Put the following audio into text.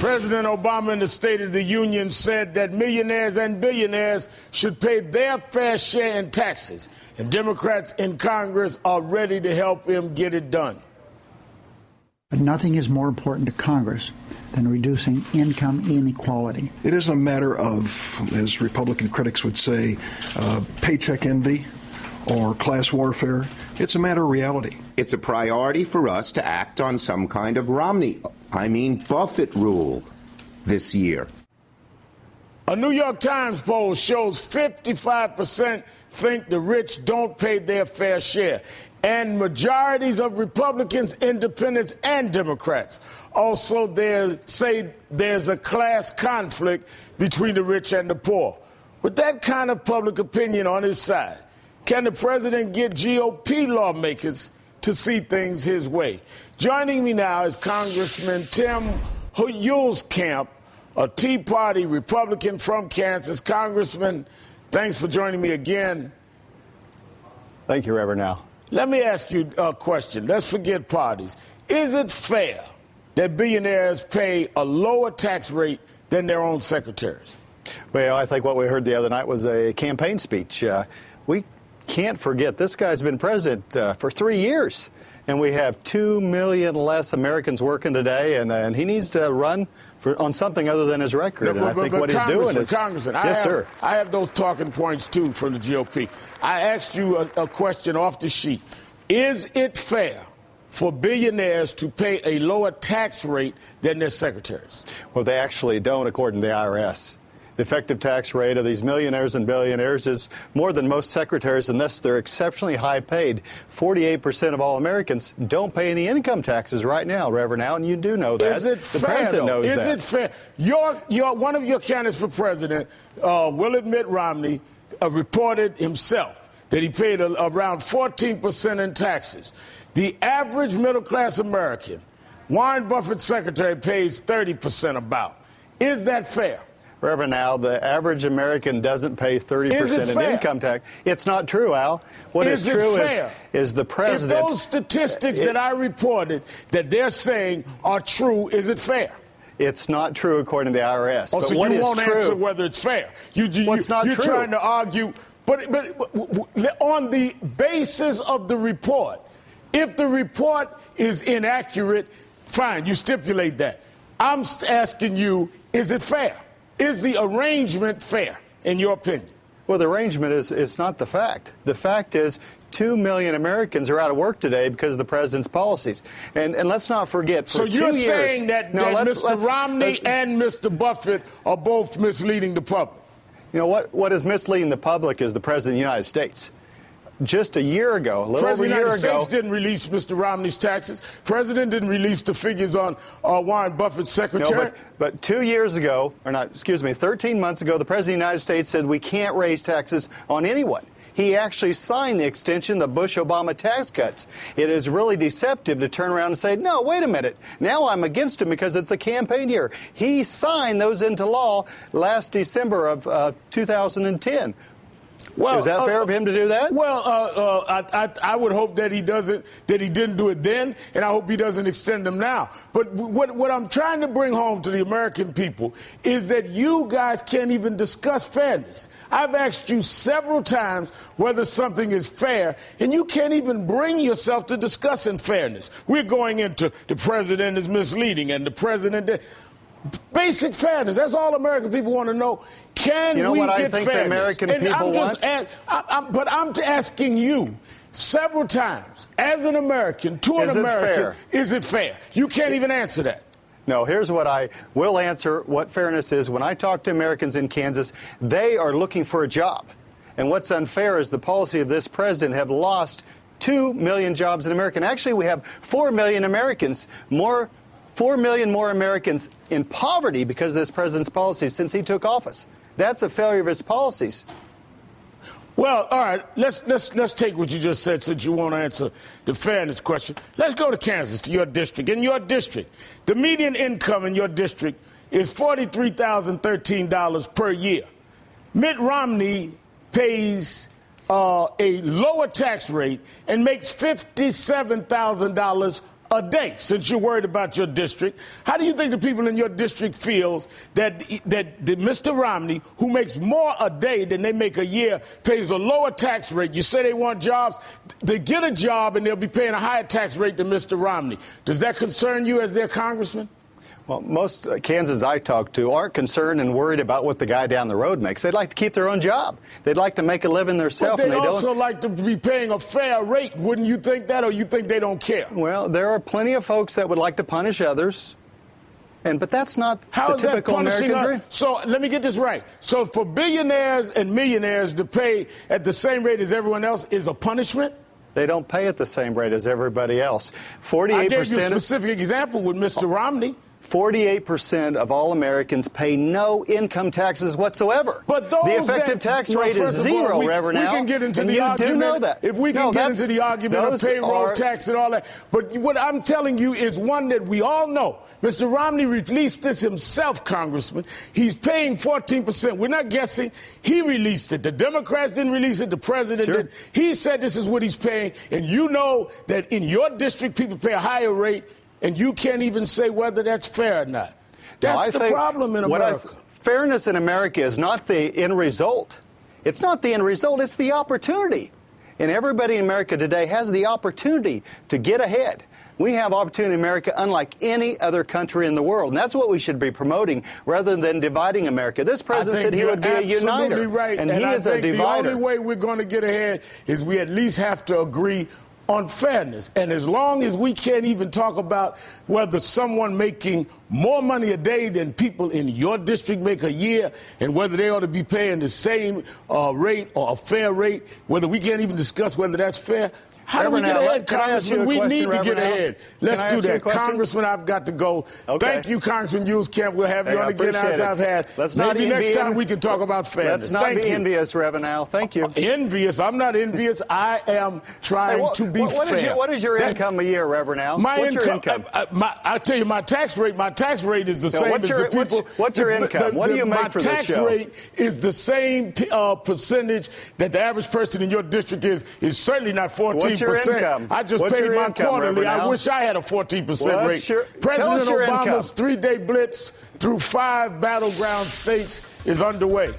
President Obama in the State of the Union said that millionaires and billionaires should pay their fair share in taxes, and Democrats in Congress are ready to help him get it done. But nothing is more important to Congress than reducing income inequality. It isn't a matter of, as Republican critics would say, paycheck envy or class warfare. It's a matter of reality. It's a priority for us to act on some kind of Buffett rule this year. A New York Times poll shows 55% think the rich don't pay their fair share. And majorities of Republicans, independents, and Democrats also say there's a class conflict between the rich and the poor. With that kind of public opinion on his side, can the president get GOP lawmakers to see things his way? Joining me now is Congressman Tim Huelskamp, a Tea Party Republican from Kansas. Congressman, thanks for joining me again. Thank you, Reverend Al. Let me ask you a question. Let's forget parties. Is it fair that billionaires pay a lower tax rate than their own secretaries? Well, I think what we heard the other night was a campaign speech. We can't forget this guy's been president for 3 years, and we have 2 million less Americans working today, and he needs to run on something other than his record. And I think what he's doing is... Congressman, sir. I have those talking points, too, from the GOP. I asked you a question off the sheet. Is it fair for billionaires to pay a lower tax rate than their secretaries? Well, they actually don't, according to the IRS. The effective tax rate of these millionaires and billionaires is more than most secretaries, and thus they're exceptionally high paid. 48% of all Americans don't pay any income taxes right now, Reverend Al, and you do know that. Is it the fair, president knows Is that. it fair? One of your candidates for president, Mitt Romney, reported himself that he paid around 14% in taxes. The average middle-class American, Warren Buffett's secretary, pays 30% about. Is that fair? Reverend Al, the average American doesn't pay 30% in income tax. It's not true, Al. What is true is the president... If those statistics that I reported that they're saying are true, is it fair? It's not true according to the IRS. Oh, so you won't answer whether it's fair. What's not true? You're trying to argue, but on the basis of the report, if the report is inaccurate, fine, you stipulate that. I'm asking you, is it fair? Is the arrangement fair, in your opinion? Well, the arrangement is not the fact. The fact is 2 million Americans are out of work today because of the president's policies. And let's not forget, for 2 years... So you're saying that Mr. Romney and Mr. Buffett are both misleading the public? You know, what is misleading the public is the president of the United States. Just a year ago, a little over a year ago... The United States didn't release Mr. Romney's taxes. President didn't release the figures on Warren Buffett's secretary. No, but 2 years ago, 13 months ago, the President of the United States said we can't raise taxes on anyone. He actually signed the extension of the Bush-Obama tax cuts. It is really deceptive to turn around and say, no, wait a minute, now I'm against him because it's the campaign year. He signed those into law last December of 2010. Well, is that fair of him to do that? Well, I would hope that he didn't do it then, and I hope he doesn't extend them now. But what I'm trying to bring home to the American people is that you guys can't even discuss fairness. I've asked you several times whether something is fair, and you can't even bring yourself to discussing fairness. We're going into the president is misleading, and the president... Basic fairness. That's all American people want to know. Can we get fairness? I think the American people want? But I'm asking you several times, as an American, to an American, is it fair? You can't even answer that. No, here's what I will answer what fairness is. When I talk to Americans in Kansas, they are looking for a job. And what's unfair is the policy of this president have lost 2 million jobs in America. And actually, we have 4 million Americans more 4 million more Americans in poverty because of this president's policies since he took office. That's a failure of his policies. Well, all right, let's take what you just said since you won't answer the fairness question. Let's go to Kansas, to your district. In your district, the median income in your district is $43,013 per year. Mitt Romney pays a lower tax rate and makes $57,000 a day, since you're worried about your district, how do you think the people in your district feels that Mr. Romney, who makes more a day than they make a year, pays a lower tax rate? You say they want jobs. They get a job and they'll be paying a higher tax rate than Mr. Romney. Does that concern you as their congressman? Well, most Kansans I talk to aren't concerned and worried about what the guy down the road makes. They'd like to keep their own job. They'd like to make a living themselves. But they'd also like to be paying a fair rate. Wouldn't you think that, or you think they don't care? Well, there are plenty of folks that would like to punish others. But that's not the typical American dream. So let me get this right. So for billionaires and millionaires to pay at the same rate as everyone else is a punishment? They don't pay at the same rate as everybody else. 48%. I gave you a specific example with Mr. Romney. 48% of all Americans pay no income taxes whatsoever. But the effective tax rate is zero, Reverend Al. We can get into and the you argument. Do know that. If we can get into the argument of payroll tax and all that. But what I'm telling you is one that we all know. Mr. Romney released this himself, Congressman. He's paying 14%. We're not guessing. He released it. The Democrats didn't release it. The president did. He said this is what he's paying. And you know that in your district, people pay a higher rate. And you can't even say whether that's fair or not. That's the problem in America. Fairness in America is not the end result. It's not the end result. It's the opportunity. And everybody in America today has the opportunity to get ahead. We have opportunity in America unlike any other country in the world. And that's what we should be promoting rather than dividing America. This president said he would be a uniter. Right. And he is a divider. The only way we're going to get ahead is we at least have to agree on fairness. And as long as we can't even talk about whether someone making more money a day than people in your district make a year and whether they ought to be paying the same rate or a fair rate, whether we can't even discuss whether that's fair, how do we get ahead, Congressman? We need to get ahead. Let's do that. Congressman, I've got to go. Okay. Thank you, Congressman Huelskamp. We'll have you on again as I've had. Maybe next time we can talk about fairness. Let's not be envious, Reverend Al. Thank you. Envious? I'm not envious. I am trying to be fair. What is your income a year, Reverend Al? What's your income? I'll tell you, my tax rate is the same as the people. What's your income? What do you make for this show? My tax rate is the same percentage that the average person in your district is certainly not 14%. What's your income? I just paid my quarterly. I wish I had a 14% rate. President Obama's 3-day blitz through 5 battleground states is underway.